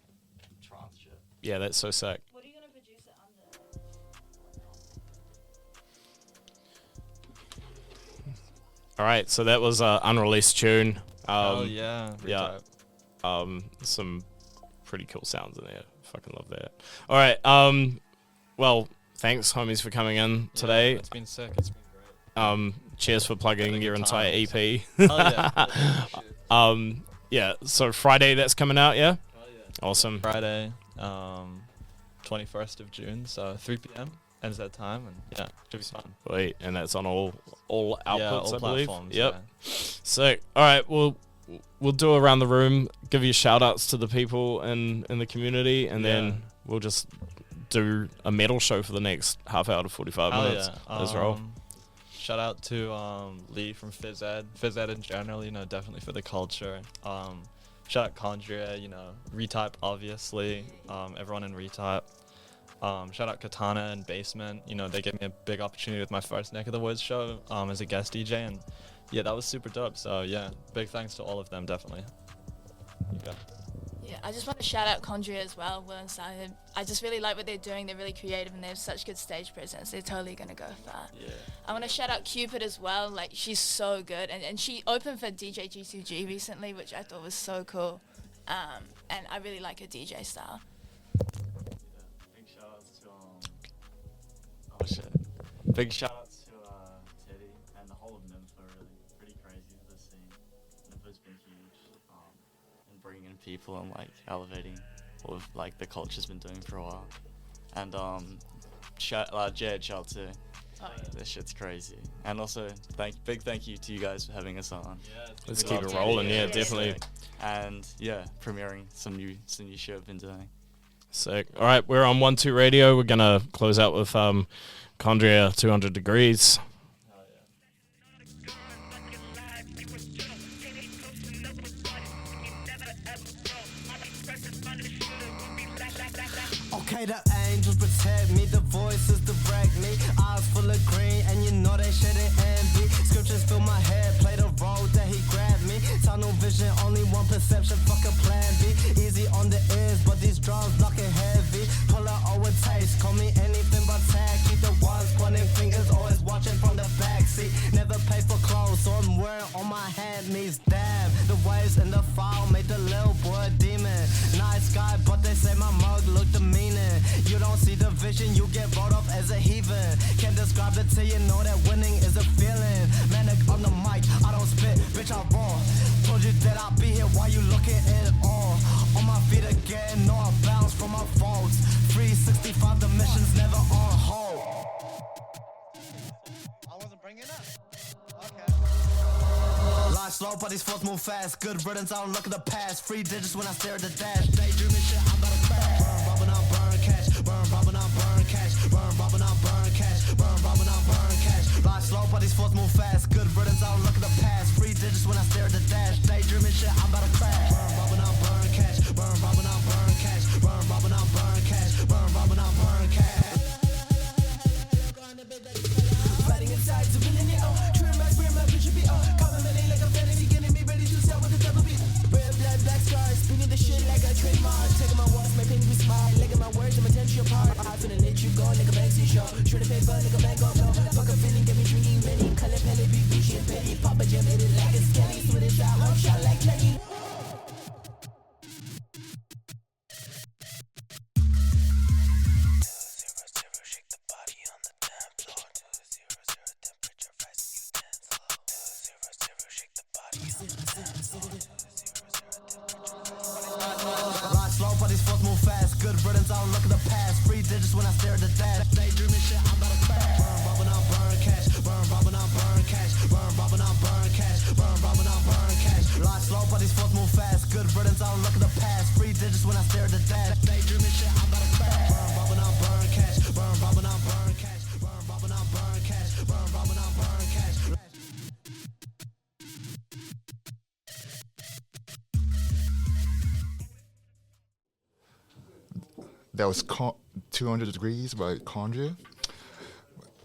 trance shit. Yeah, that's so sick. What are you gonna produce it under? All right, so that was an unreleased tune. Oh yeah. Yeah. Retype. Some pretty cool sounds in there. Fucking love that. All right. Well, thanks, homies, for coming in today. It's been sick. It's been great. Cheers for plugging your entire EP. Oh yeah. Yeah. So Friday, that's coming out. Yeah. Oh yeah. Awesome. Friday, 21st of June, so 3 p.m. ends that time, and yeah, should be fun. Wait, and that's on all outputs, Yeah, all I believe. platforms. Yep. Yeah. Sick. All right. We'll do around the room. Give you shout outs to the people in the community, and then we'll just do a metal show for the next half hour to 45 minutes. Let's roll. Shout out to Lee from Phys Ed in general, definitely for the culture. Shout out Condria, Retype obviously, everyone in Retype. Shout out Katana and Basement, they gave me a big opportunity with my first Neck of the Woods show as a guest DJ, and yeah, that was super dope. So yeah, big thanks to all of them, definitely. You go. Yeah, I just want to shout out Condria as well, Will and Simon. I just really like what they're doing. They're really creative and they have such good stage presence. They're totally going to go far. Yeah. I want to shout out Cupid as well. Like, she's so good. And she opened for DJ G2G recently, which I thought was so cool. And I really like her DJ style. Big shout outs to oh shit. Big shout outs to Teddy and the whole of Nympha, really. Pretty crazy the scene. Nympha's been huge. And bringing in people and like elevating what like the culture's been doing for a while. And JHL too. Oh, yeah. This shit's crazy. And also big thank you to you guys for having us on. Yeah, Let's keep it rolling. Yeah, definitely. And yeah, premiering some new shit I've been doing. Sick. All right, we're on 1-2 Radio. We're gonna close out with Condria 200 Degrees. Okay, the angels protect me, the voices direct me. Eyes full of green, and you know they shouldn't envy. Scriptures fill my head, play the role that he grabbed me. Tunnel vision, only one perception, fuck a plan B. Easy on the ears, but these drums knocking heavy. Pull out over taste, call me anything but tag. Keep the ones pointing fingers, always watching from the backseat. Never pay for clothes, so I'm wearing on my hand knees. Damn, the waves in the file made the little boy a demon. Nice guy, but they say my mug look demeaning. You don't see the vision, you get wrote off as a heathen. Can't describe it till you know that winning is a feeling. Manic on the mic, I don't spit, bitch I raw. Told you that I'll be here while you looking at all. On my feet again, no I bounce from my faults. 365 dimensions, never on hold. I wasn't bringing it up. Okay. Lie slow, but these fours move fast. Good riddance, I don't look at the past. Free digits when I stare at the dash. Daydreaming shit, I'm about to crash. Burn, robbing, I burn cash. Burn, robbing, I burn cash. Burn, robbing, I burn cash. Burn, robbing, I burn cash. Lie slow, but these fours move fast. Good riddance, I don't look at the past. Free digits when I stare at the dash. Daydreaming shit, I'm about to crash. Burn, robbing, I burn cash. Burn, robbing, I burn cash. Burn, robbing, I burn cash. Burn, robbing, I burn cash. Fighting inside to win in the O. Trim my bitch should be on. Coming many like a fantasy, getting me ready to sell with the devil be. Red blood, black scars, spinning the shit like a trademark. Taking my walks, making me smile. Licking my words, I'm attention apart. I finna let you go like a Banksy show. Shred of paper like a mango blow. Fuck a feeling, get me drinking ready. Color pellet, big bougie and petty. Pop a gem, hit it like a skelly. Swedish out, one shot like Kenny. Ride slow, but these fours move fast. Good riddance, I don't look at the past. Free digits when I stare at the dash. Daydreaming shit, I'm about to crash. Burn, robbing, I burn cash. Burn, robbing, I burn cash. Burn, robbing, I burn cash. Burn, robbing, I burn cash. Ride slow, but these fours move fast. Good riddance, I don't look at the past. Free digits when I stare at the dash. Daydreaming shit, I'm about to crash. Burn, robbing, I burn cash. Burn, robbing, I burn cash. Burn, robbing, I burn cash. Burn, robbing, I burn cash. That was 200 Degrees by Condria.